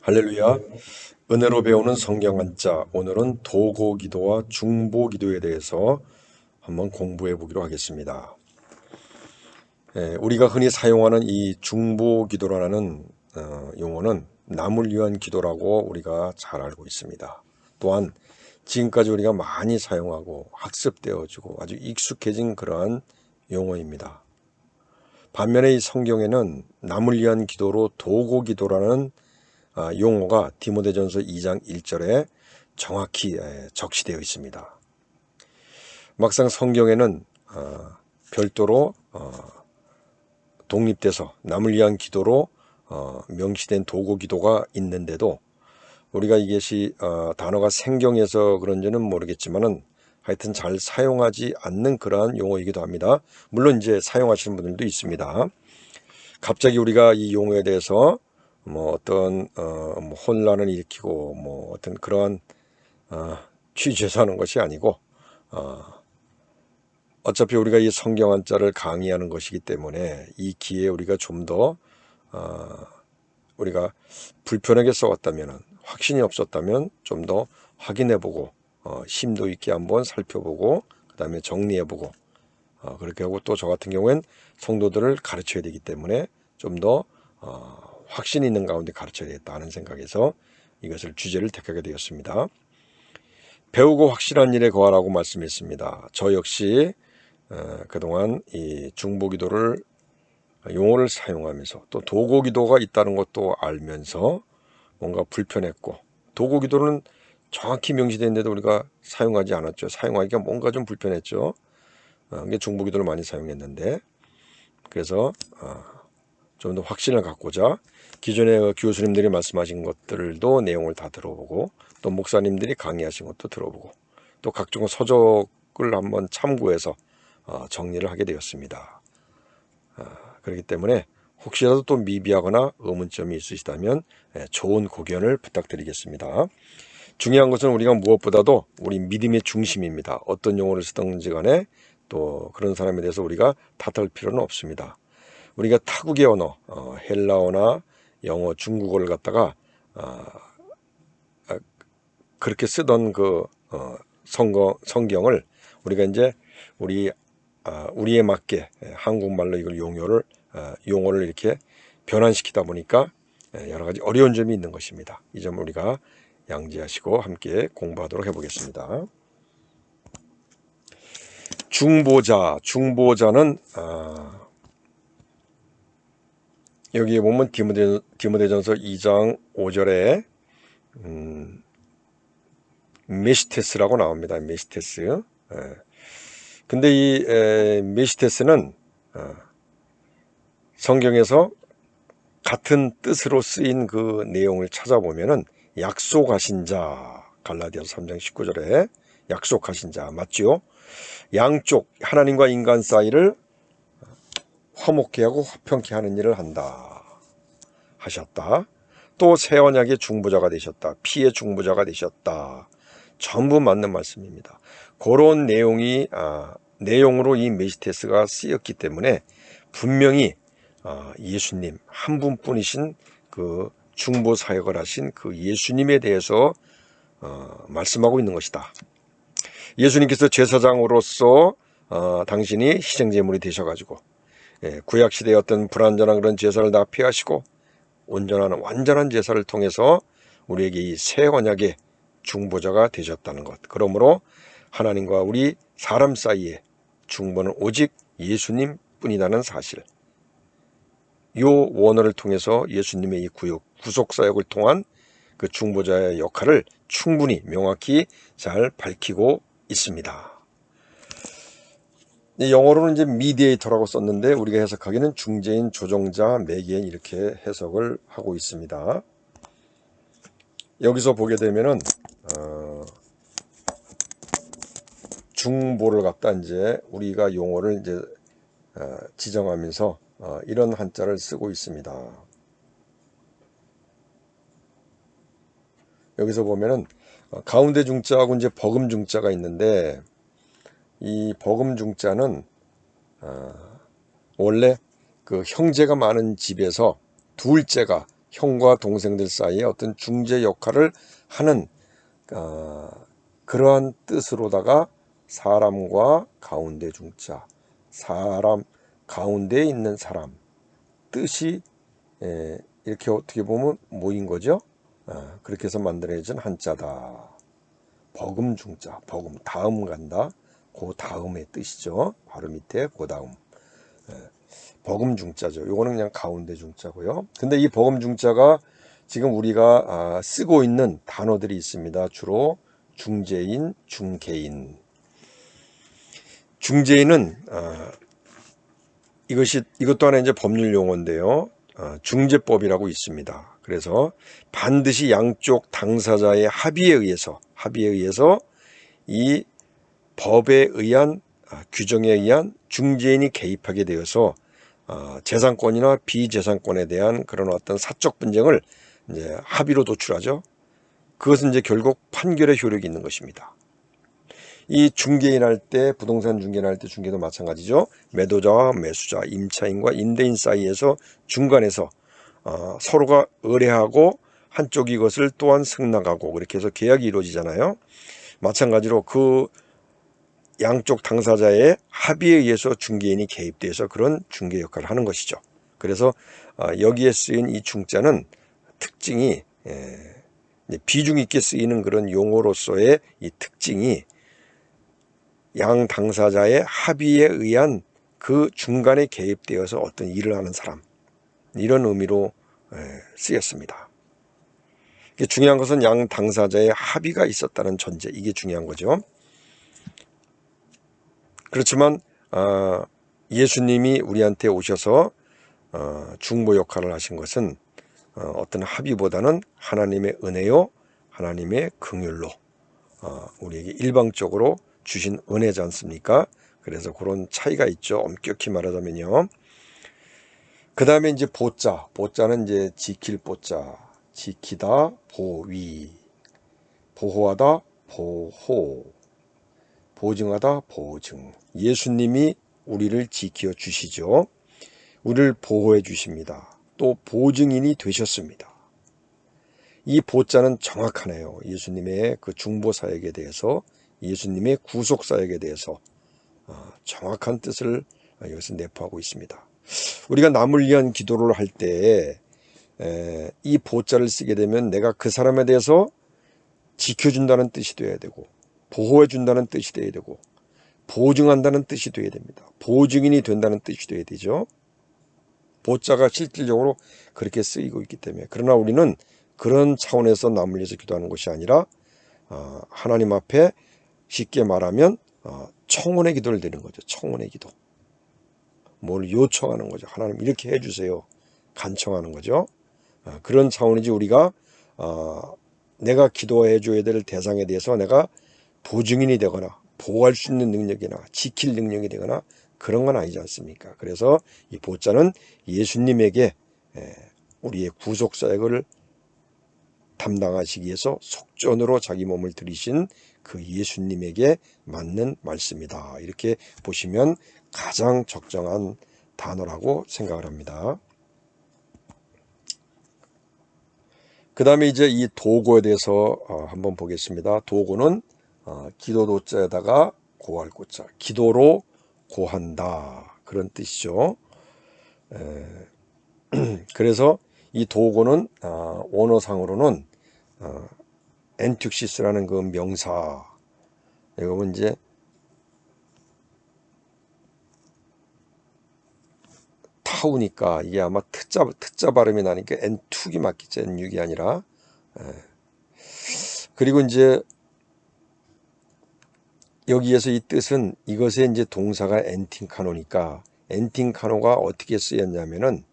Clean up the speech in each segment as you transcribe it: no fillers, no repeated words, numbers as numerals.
할렐루야. 은혜로 배우는 성경 한자. 오늘은 도고 기도와 중보 기도에 대해서 한번 공부해 보기로 하겠습니다. 우리가 흔히 사용하는 이 중보 기도라는 용어는 남을 위한 기도라고 우리가 잘 알고 있습니다. 또한 지금까지 우리가 많이 사용하고 학습되어지고 아주 익숙해진 그러한 용어입니다. 반면에 이 성경에는 남을 위한 기도로 도고 기도라는 용어가 디모데전서 2장 1절에 정확히 적시되어 있습니다. 막상 성경에는 별도로 독립돼서 남을 위한 기도로 명시된 도고 기도가 있는데도 우리가 이것이 단어가 생경해서 그런지는 모르겠지만은 하여튼 잘 사용하지 않는 그러한 용어이기도 합니다. 물론 이제 사용하시는 분들도 있습니다. 갑자기 우리가 이 용어에 대해서 어떤 혼란을 일으키고 어떤 그러한 취지에서 하는 것이 아니고 어차피 우리가 이 성경 한자를 강의하는 것이기 때문에 이 기회에 우리가 좀 더 우리가 불편하게 써왔다면, 확신이 없었다면 좀 더 확인해보고 심도 있게 한번 살펴보고 그 다음에 정리해보고 그렇게 하고 또 저 같은 경우엔 성도들을 가르쳐야 되기 때문에 좀 더 확신 있는 가운데 가르쳐야 되겠다는 생각에서 이것을 주제를 택하게 되었습니다. 배우고 확실한 일에 거하라고 말씀했습니다. 저 역시 그동안 이 중보기도를 용어를 사용하면서 또 도고기도가 있다는 것도 알면서 뭔가 불편했고, 도고기도는 정확히 명시되는데도 우리가 사용하지 않았죠. 사용하기가 뭔가 좀 불편했죠. 이게 중보기도를 많이 사용했는데, 그래서 좀 더 확신을 갖고자 기존의 교수님들이 말씀하신 것들도 내용을 다 들어보고, 또 목사님들이 강의하신 것도 들어보고, 또 각종 서적을 한번 참고해서 정리를 하게 되었습니다. 그렇기 때문에 혹시라도 또 미비하거나 의문점이 있으시다면 좋은 고견을 부탁드리겠습니다. 중요한 것은 우리가 무엇보다도 우리 믿음의 중심입니다. 어떤 용어를 쓰든지 간에 또 그런 사람에 대해서 우리가 탓할 필요는 없습니다. 우리가 타국의 언어, 헬라어나 영어, 중국어를 갖다가 그렇게 쓰던 그 성경을 우리가 이제 우리에 맞게 한국말로 이걸 용어를 이렇게 변환시키다 보니까 여러 가지 어려운 점이 있는 것입니다. 이 점 우리가 양지하시고 함께 공부하도록 해보겠습니다. 중보자는 여기에 보면 디모데전서 2장 5절에 메시테스라고 나옵니다. 메시테스. 근데 이 메시테스는 성경에서 같은 뜻으로 쓰인 그 내용을 찾아보면은 약속하신 자, 갈라디아서 3장 19절에 약속하신 자 맞죠? 양쪽 하나님과 인간 사이를 화목케 하고 화평케 하는 일을 한다 하셨다. 또 새 언약의 중보자가 되셨다. 피의 중보자가 되셨다. 전부 맞는 말씀입니다. 그런 내용으로 이 메시테스가 쓰였기 때문에 분명히 예수님 한 분뿐이신 그 중보 사역을 하신 그 예수님에 대해서 말씀하고 있는 것이다. 예수님께서 제사장으로서 당신이 희생제물이 되셔가지고 구약 시대의 어떤 불완전한 그런 제사를 다 피하시고 온전한 완전한 제사를 통해서 우리에게 이 새 언약의 중보자가 되셨다는 것. 그러므로 하나님과 우리 사람 사이의 중보는 오직 예수님 뿐이라는 사실. 이 원어를 통해서 예수님의 이 구속사역을 통한 그 중보자의 역할을 충분히 명확히 잘 밝히고 있습니다. 영어로는 이제 미디에이터라고 썼는데 우리가 해석하기는 중재인, 조정자, 매개인 이렇게 해석을 하고 있습니다. 여기서 보게 되면은 중보를 갖다 이제 우리가 용어를 이제 지정하면서 이런 한자를 쓰고 있습니다. 여기서 보면은 가운데 중자하고 이제 버금 중자가 있는데 이 버금 중자는 원래 그 형제가 많은 집에서 둘째가 형과 동생들 사이에 어떤 중재 역할을 하는 그러한 뜻으로다가 사람과 가운데 중자, 사람 가운데에 있는 사람 뜻이 이렇게 어떻게 보면 모인 거죠. 그렇게 해서 만들어진 한자다. 버금 중자, 버금 다음 간다. 그 다음의 뜻이죠. 바로 밑에 그 다음. 버금 중자죠. 요거는 그냥 가운데 중자고요. 근데 이 버금 중자가 지금 우리가 쓰고 있는 단어들이 있습니다. 주로 중재인, 중개인. 중재인은 이것도 하나 이제 법률 용어인데요. 중재법이라고 있습니다. 그래서 반드시 양쪽 당사자의 합의에 의해서 이 법에 의한 규정에 의한 중재인이 개입하게 되어서 재산권이나 비재산권에 대한 그런 어떤 사적 분쟁을 이제 합의로 도출하죠. 그것은 이제 결국 판결의 효력이 있는 것입니다. 이 중개인 할 때, 부동산 중개인 할 때 중개도 마찬가지죠. 매도자와 매수자, 임차인과 임대인 사이에서 중간에서 서로가 의뢰하고 한쪽이 이것을 또한 승낙하고 그렇게 해서 계약이 이루어지잖아요. 마찬가지로 그 양쪽 당사자의 합의에 의해서 중개인이 개입돼서 그런 중개 역할을 하는 것이죠. 그래서 여기에 쓰인 이 중자는 특징이 비중 있게 쓰이는 그런 용어로서의 이 특징이 양 당사자의 합의에 의한 그 중간에 개입되어서 어떤 일을 하는 사람, 이런 의미로 쓰였습니다. 중요한 것은 양 당사자의 합의가 있었다는 전제, 이게 중요한 거죠. 그렇지만 예수님이 우리한테 오셔서 중보 역할을 하신 것은 어떤 합의보다는 하나님의 은혜요, 하나님의 긍휼로 우리에게 일방적으로 주신 은혜지 않습니까? 그래서 그런 차이가 있죠. 엄격히 말하자면요. 그 다음에 이제 보자는 이제 지킬 보자, 지키다, 보위, 보호하다, 보호, 보증하다, 보증. 예수님이 우리를 지켜 주시죠. 우리를 보호해 주십니다. 또 보증인이 되셨습니다. 이 보자는 정확하네요. 예수님의 그 중보 사역에 대해서, 예수님의 구속 사역에 대해서 정확한 뜻을 여기서 내포하고 있습니다. 우리가 남을 위한 기도를 할 때 이 보자를 쓰게 되면 내가 그 사람에 대해서 지켜준다는 뜻이 되어야 되고, 보호해준다는 뜻이 되어야 되고, 보증한다는 뜻이 되어야 됩니다. 보증인이 된다는 뜻이 되어야 되죠. 보자가 실질적으로 그렇게 쓰이고 있기 때문에. 그러나 우리는 그런 차원에서 남을 위해서 기도하는 것이 아니라 하나님 앞에 쉽게 말하면 청혼의 기도를 드리는 거죠. 청혼의 기도. 뭘 요청하는 거죠. 하나님 이렇게 해주세요. 간청하는 거죠. 그런 차원이지 우리가 내가 기도해 줘야 될 대상에 대해서 내가 보증인이 되거나 보호할 수 있는 능력이나 지킬 능력이 되거나 그런 건 아니지 않습니까? 그래서 이 보자는 예수님에게 우리의 구속사역을 담당하시기 위해서 속전으로 자기 몸을 들이신 그 예수님에게 맞는 말씀이다. 이렇게 보시면 가장 적정한 단어라고 생각을 합니다. 그 다음에 이제 이 도고에 대해서 한번 보겠습니다. 도고는 기도도자에다가 고할 고자, 기도로 고한다, 그런 뜻이죠. 그래서 이 도고는 원어상으로는 엔툭시스라는 그 명사, 이거는 이제 타우니까 이게 아마 트자 발음이 나니까 엔툭이 맞겠죠. 엔육이 아니라. 그리고 이제 여기에서 이 뜻은 이것의 이제 동사가 엔팅카노니까, 엔팅카노가 어떻게 쓰였냐면은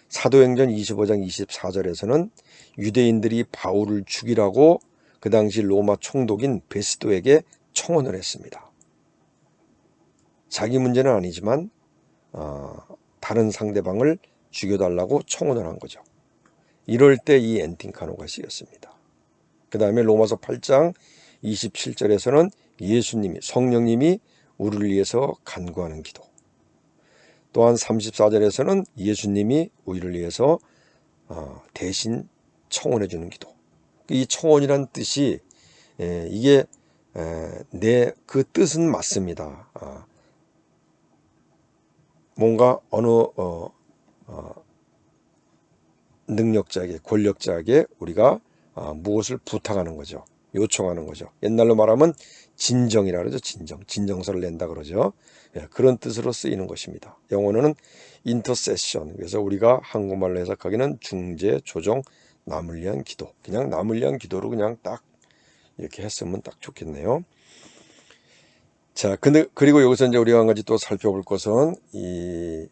사도행전 25장 24절에서는 유대인들이 바울을 죽이라고 그 당시 로마 총독인 베스도에게 청혼을 했습니다. 자기 문제는 아니지만 다른 상대방을 죽여달라고 청혼을 한 거죠. 이럴 때 이 엔팅카노가 쓰였습니다. 그 다음에 로마서 8장 27절에서는 예수님이, 성령님이 우리를 위해서 간구하는 기도. 또한 34절에서는 예수님이 우리를 위해서 대신 청원해 주는 기도. 이 청원이란 뜻이 이게 내 그 뜻은 맞습니다. 뭔가 어느 능력자에게, 권력자에게 우리가 무엇을 부탁하는 거죠. 요청하는 거죠. 옛날로 말하면 진정이라 그러죠. 진정서를 낸다 그러죠. 그런 뜻으로 쓰이는 것입니다. 영어로는 인터세션. 그래서 우리가 한국말로 해석하기는 중재, 조정, 남을 위한 기도. 그냥 남을 위한 기도로 그냥 딱 이렇게 했으면 딱 좋겠네요. 자, 그리고 여기서 이제 우리가 한 가지 또 살펴볼 것은 이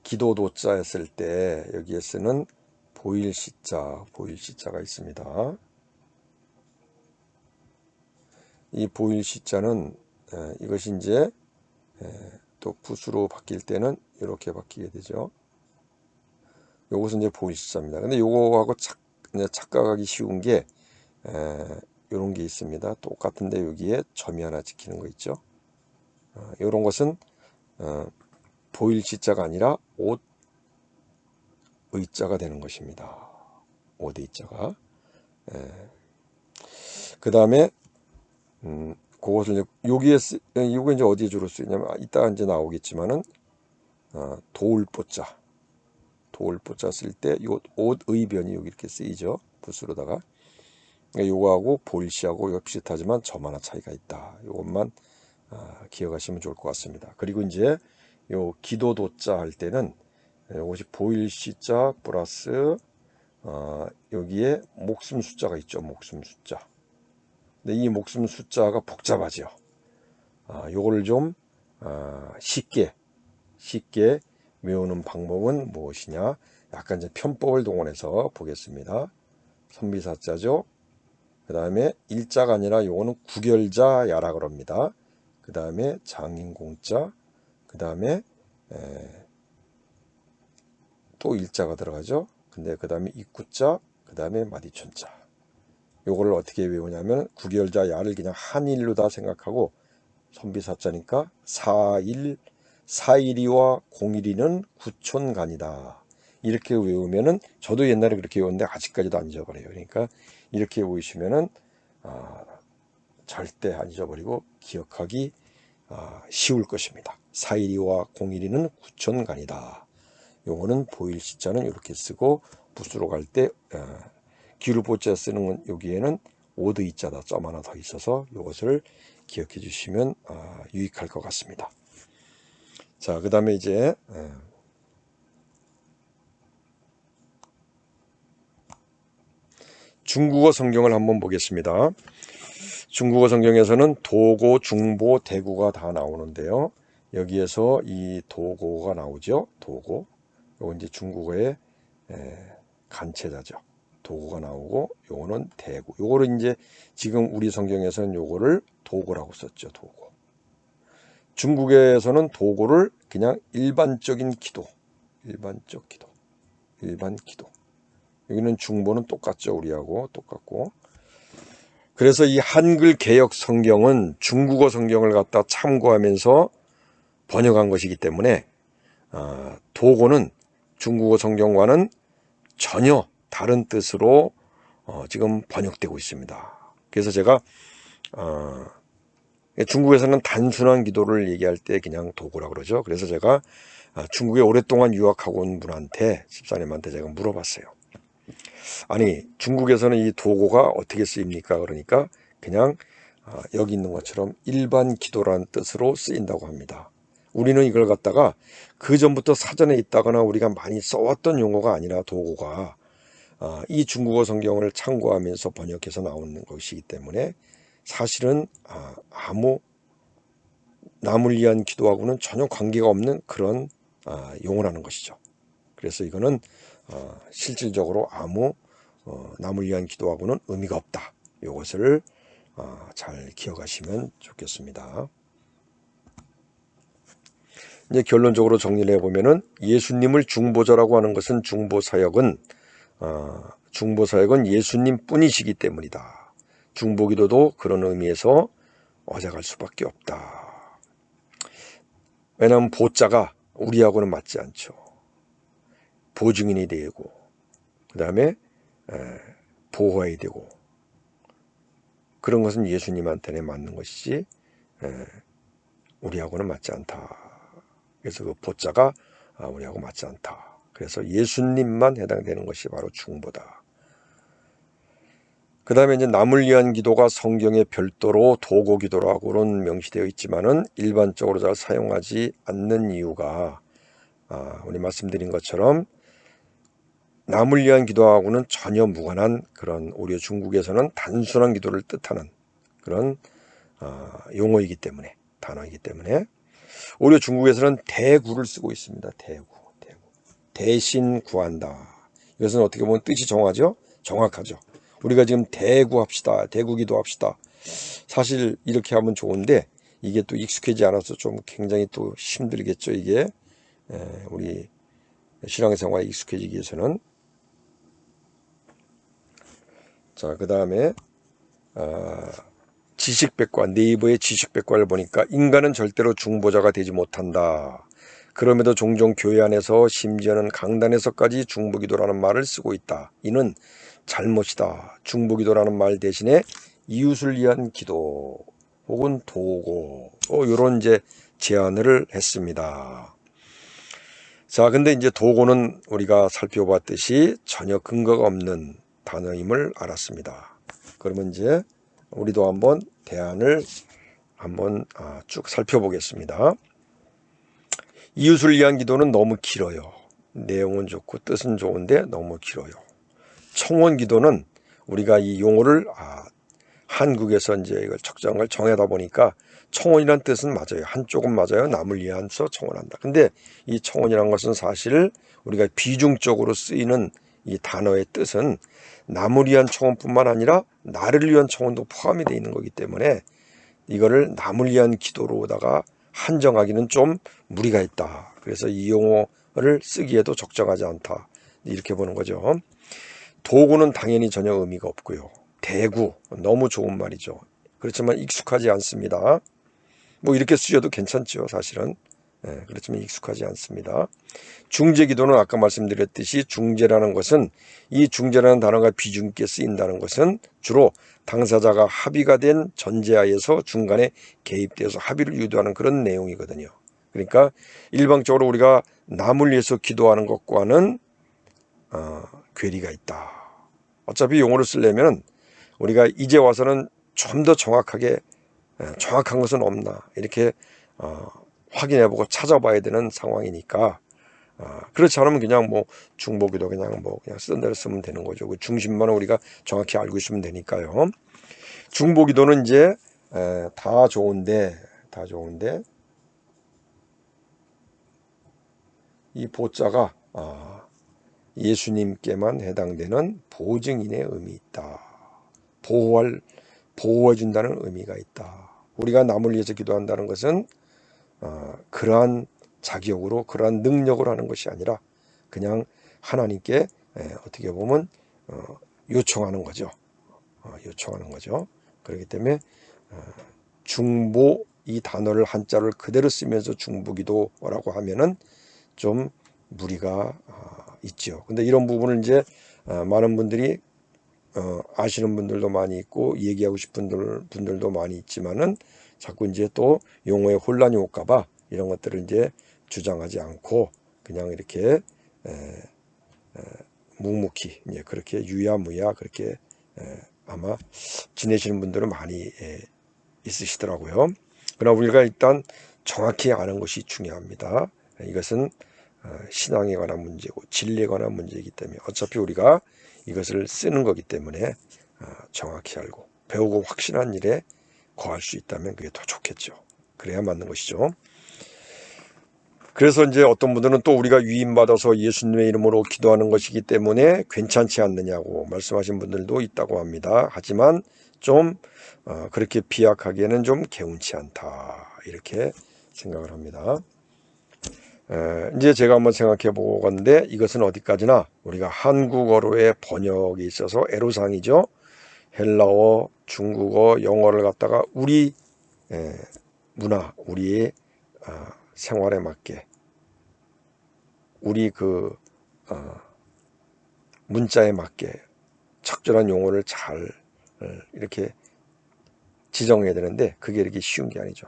기도도자 했을 때 여기에 쓰는 보일 시자가 있습니다. 이 보일 시자는 이것이 이제 또 붓으로 바뀔 때는 이렇게 바뀌게 되죠. 요것은 이제 보일 시자입니다. 근데 요거하고 착각하기 쉬운 게 이런 게 있습니다. 똑같은데 여기에 점이 하나 찍히는 거 있죠. 이런 것은 보일 시자가 아니라 옷 의자가 되는 것입니다. 옷 의자가. 그 다음에 그것을 이제 여기에 이거 이제 어디에 주로 쓰이냐면 이따 이제 나오겠지만은 도울보자 쓸 때 이 옷 의변이 여기 이렇게 쓰이죠. 붓으로다가. 그러니까 요거하고 보일시하고 이거 비슷하지만 점 하나 차이가 있다. 요것만 기억하시면 좋을 것 같습니다. 그리고 이제 요 기도도자 할 때는 이것이 보일시자 플러스 여기에 목숨 숫자가 있죠. 목숨 숫자. 근데 이 목숨 숫자가 복잡하죠. 요거를 좀 쉽게 외우는 방법은 무엇이냐? 약간 이제 편법을 동원해서 보겠습니다. 선비사자죠. 그 다음에 일자가 아니라 요거는 구결자야라 그럽니다. 그 다음에 장인공자, 그 다음에 또 일자가 들어가죠. 근데 그 다음에 입구자, 그 다음에 마디촌자. 요거를 어떻게 외우냐면 구결자 야를 그냥 한일로 다 생각하고 선비사자니까 4일이와 0일이는 구촌간이다. 이렇게 외우면은 저도 옛날에 그렇게 외웠는데 아직까지도 안 잊어버려요. 그러니까 이렇게 외우시면은 절대 안 잊어버리고 기억하기 쉬울 것입니다. 4일이와 0일이는 구촌간이다. 요거는 보일 시자는 이렇게 쓰고 붓으로 갈 때 기울보자 쓰는 여기에는 오드 이자다 점 하나 더 있어서 이것을 기억해 주시면 유익할 것 같습니다. 자, 그 다음에 이제 중국어 성경을 한번 보겠습니다. 중국어 성경에서는 도고, 중보, 대구가 다 나오는데요. 여기에서 이 도고가 나오죠. 도고. 요건 이제 중국어의 간체자죠. 도고가 나오고 요거는 대구. 요거를 이제 지금 우리 성경에서는 요거를 도고라고 썼죠. 도고. 중국에서는 도고를 그냥 일반적인 기도. 일반 기도. 여기는 중보는 똑같죠. 우리하고 똑같고. 그래서 이 한글 개역 성경은 중국어 성경을 갖다 참고하면서 번역한 것이기 때문에 도고는 중국어 성경과는 전혀 다른 뜻으로 지금 번역되고 있습니다. 그래서 제가 중국에서는 단순한 기도를 얘기할 때 그냥 도고라고 그러죠. 그래서 제가 중국에 오랫동안 유학하고 온 분한테, 집사님한테 제가 물어봤어요. 아니, 중국에서는 이 도고가 어떻게 쓰입니까? 그러니까 그냥 여기 있는 것처럼 일반 기도라는 뜻으로 쓰인다고 합니다. 우리는 이걸 갖다가 그 전부터 사전에 있다거나 우리가 많이 써왔던 용어가 아니라 도고가 이 중국어 성경을 참고하면서 번역해서 나오는 것이기 때문에 사실은 아무 남을 위한 기도하고는 전혀 관계가 없는 그런 용어라는 것이죠. 그래서 이거는 실질적으로 아무 남을 위한 기도하고는 의미가 없다. 이것을 잘 기억하시면 좋겠습니다. 이제 결론적으로 정리를 해보면은 예수님을 중보자라고 하는 것은 중보사역은 예수님 뿐이시기 때문이다. 중보기도도 그런 의미에서 어져갈 수밖에 없다. 왜냐하면 보자가 우리하고는 맞지 않죠. 보증인이 되고 그 다음에 보호해야 되고, 그런 것은 예수님한테는 맞는 것이지 우리하고는 맞지 않다. 그래서 그 보자가 우리하고 맞지 않다. 그래서 예수님만 해당되는 것이 바로 중보다. 그 다음에 이제 남을 위한 기도가 성경에 별도로 도고 기도라고는 명시되어 있지만은 일반적으로 잘 사용하지 않는 이유가 우리 말씀드린 것처럼 남을 위한 기도하고는 전혀 무관한 그런, 오히려 중국에서는 단순한 기도를 뜻하는 그런 용어이기 때문에, 단어이기 때문에 오히려 중국에서는 대구를 쓰고 있습니다. 대구. 대신 구한다. 이것은 어떻게 보면 뜻이 정확하죠. 우리가 지금 대구합시다, 대구 기도합시다. 사실 이렇게 하면 좋은데 이게 또 익숙하지 않아서 좀 굉장히 또 힘들겠죠. 이게 우리 신앙생활에 익숙해지기 위해서는. 자, 그 다음에 지식백과, 네이버의 지식백과를 보니까 인간은 절대로 중보자가 되지 못한다. 그럼에도 종종 교회 안에서 심지어는 강단에서까지 중보기도라는 말을 쓰고 있다. 이는 잘못이다. 중보기도라는 말 대신에 이웃을 위한 기도 혹은 도고 이런 이제 제안을 했습니다. 자, 근데 이제 도고는 우리가 살펴봤듯이 전혀 근거가 없는 단어임을 알았습니다. 그러면 이제 우리도 한번 대안을 한번 쭉 살펴보겠습니다. 이웃을 위한 기도는 너무 길어요. 내용은 좋고 뜻은 좋은데 너무 길어요. 청원 기도는 우리가 이 용어를 한국에서 이제 이걸 적정을 정하다 보니까 청원이란 뜻은 맞아요. 한쪽은 맞아요. 남을 위해서 청원한다. 근데 이 청원이란 것은 사실 우리가 비중적으로 쓰이는 이 단어의 뜻은 남을 위한 청원뿐만 아니라 나를 위한 청원도 포함이 되어 있는 거기 때문에 이거를 남을 위한 기도로다가 한정하기는 좀 무리가 있다. 그래서 이 용어를 쓰기에도 적정하지 않다. 이렇게 보는 거죠. 도구는 당연히 전혀 의미가 없고요. 대구, 너무 좋은 말이죠. 그렇지만 익숙하지 않습니다. 뭐 이렇게 쓰셔도 괜찮죠, 사실은. 그렇지만 익숙하지 않습니다. 중재기도는 아까 말씀드렸듯이 중재라는 것은, 이 중재라는 단어가 비중 있게 쓰인다는 것은 주로 당사자가 합의가 된 전제하에서 중간에 개입되어서 합의를 유도하는 그런 내용이거든요. 그러니까 일방적으로 우리가 남을 위해서 기도하는 것과는 괴리가 있다. 어차피 용어를 쓰려면 우리가 이제 와서는 좀 더 정확하게 정확한 것은 없나 이렇게 확인해보고 찾아봐야 되는 상황이니까 그렇지 않으면 그냥 뭐 중보기도 그냥 쓰던 대로 쓰면 되는 거죠. 그 중심만 우리가 정확히 알고 있으면 되니까요. 중보기도는 이제 다 좋은데 이 보자가 예수님께만 해당되는 보증인의 의미 있다. 보호해준다는 의미가 있다. 우리가 남을 위해서 기도한다는 것은 그러한 자격으로 그러한 능력으로 하는 것이 아니라 그냥 하나님께 어떻게 보면 요청하는 거죠. 요청하는 거죠. 그렇기 때문에 중보, 이 단어를 한자를 그대로 쓰면서 중보기도라고 하면은 좀 무리가 있죠. 근데 이런 부분을 이제 많은 분들이 아시는 분들도 많이 있고 얘기하고 싶은 분들도 많이 있지만은 자꾸 이제 또 용어에 혼란이 올까봐 이런 것들을 이제 주장하지 않고 그냥 이렇게 묵묵히 이제 그렇게 유야무야 그렇게 아마 지내시는 분들은 많이 있으시더라고요. 그러나 우리가 일단 정확히 아는 것이 중요합니다. 이것은 신앙에 관한 문제고 진리에 관한 문제이기 때문에 어차피 우리가 이것을 쓰는 거기 때문에 정확히 알고 배우고 확신한 일에 거할 수 있다면 그게 더 좋겠죠. 그래야 맞는 것이죠. 그래서 이제 어떤 분들은 또 우리가 위임받아서 예수님의 이름으로 기도하는 것이기 때문에 괜찮지 않느냐고 말씀하신 분들도 있다고 합니다. 하지만 좀 그렇게 비약하기에는 좀 개운치 않다 이렇게 생각을 합니다. 이제 제가 한번 생각해 보건데 이것은 어디까지나 우리가 한국어로의 번역에 있어서 애로사항이죠. 헬라어, 중국어, 영어를 갖다가 우리 문화, 우리의 생활에 맞게 우리 문자에 맞게 적절한 용어를 잘 이렇게 지정해야 되는데 그게 이렇게 쉬운 게 아니죠.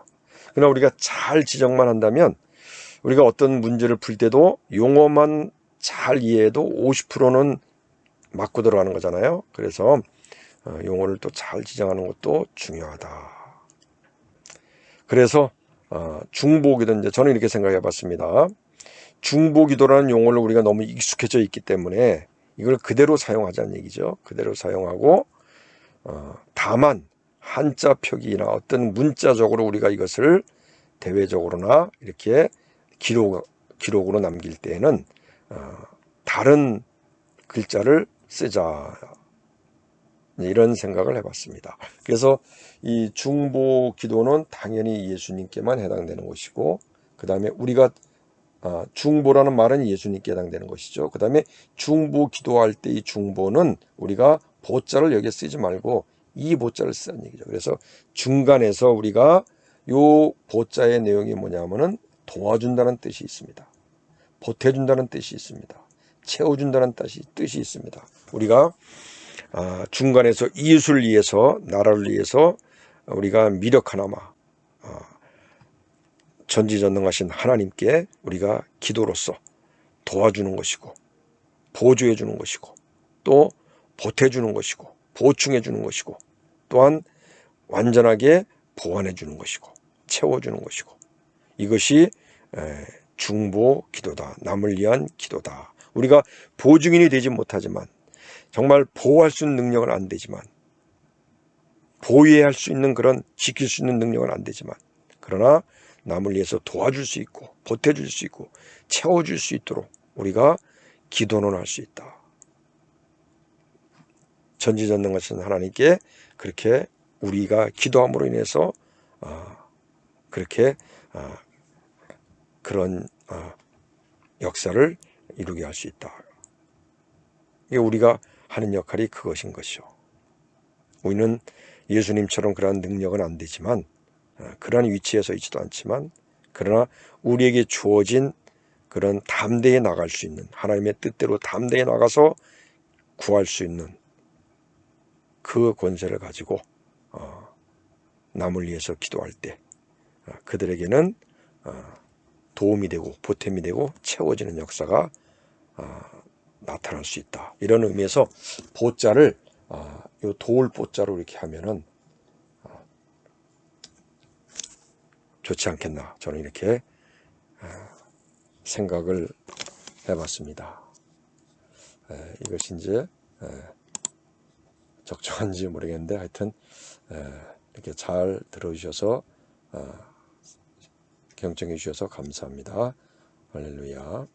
그러나 우리가 잘 지정만 한다면 우리가 어떤 문제를 풀 때도 용어만 잘 이해해도 50%는 맞고 들어가는 거잖아요. 그래서 용어를 또 잘 지정하는 것도 중요하다. 그래서 중보기도 이제 저는 이렇게 생각해 봤습니다. 중보기도라는 용어를 우리가 너무 익숙해져 있기 때문에 이걸 그대로 사용하자는 얘기죠. 그대로 사용하고 다만 한자 표기나 어떤 문자적으로 우리가 이것을 대외적으로나 이렇게 기록으로 남길 때에는 다른 글자를 쓰자, 이런 생각을 해봤습니다. 그래서 이 중보 기도는 당연히 예수님께만 해당되는 것이고, 그 다음에 우리가 중보라는 말은 예수님께 해당되는 것이죠. 그 다음에 중보 기도할 때 이 중보는 우리가 보자를 여기에 쓰지 말고 이 보자를 쓰는 얘기죠. 그래서 중간에서 우리가 요 보자의 내용이 뭐냐면은 도와준다는 뜻이 있습니다. 보태준다는 뜻이 있습니다. 채워준다는 뜻이 있습니다. 우리가 중간에서 이웃을 위해서, 나라를 위해서 우리가 미력 하나마 전지전능하신 하나님께 우리가 기도로서 도와주는 것이고, 보조해 주는 것이고, 또 보태 주는 것이고, 보충해 주는 것이고, 또한 완전하게 보완해 주는 것이고, 채워 주는 것이고, 이것이 중보 기도다. 남을 위한 기도다. 우리가 보증인이 되지 못하지만, 정말 보호할 수 있는 능력은 안 되지만, 보유할 수 있는 그런 지킬 수 있는 능력은 안 되지만, 그러나 남을 위해서 도와줄 수 있고 보태줄 수 있고 채워줄 수 있도록 우리가 기도는 할 수 있다. 전지전능하신 하나님께 그렇게 우리가 기도함으로 인해서 그렇게 그런 역사를 이루게 할 수 있다. 이게 우리가 하는 역할이 그것인 것이죠. 우리는 예수님처럼 그러한 능력은 안 되지만, 그러한 위치에 서 있지도 않지만, 그러나 우리에게 주어진 그런 담대히 나갈 수 있는, 하나님의 뜻대로 담대히 나가서 구할 수 있는 그 권세를 가지고 남을 위해서 기도할 때 그들에게는 도움이 되고 보탬이 되고 채워지는 역사가 나타날 수 있다. 이런 의미에서 보자를 요 도울 보자로 이렇게 하면은 좋지 않겠나, 저는 이렇게 생각을 해봤습니다. 이것이 이제 적정한지 모르겠는데 하여튼 이렇게 잘 들어주셔서 경청해 주셔서 감사합니다. 할렐루야.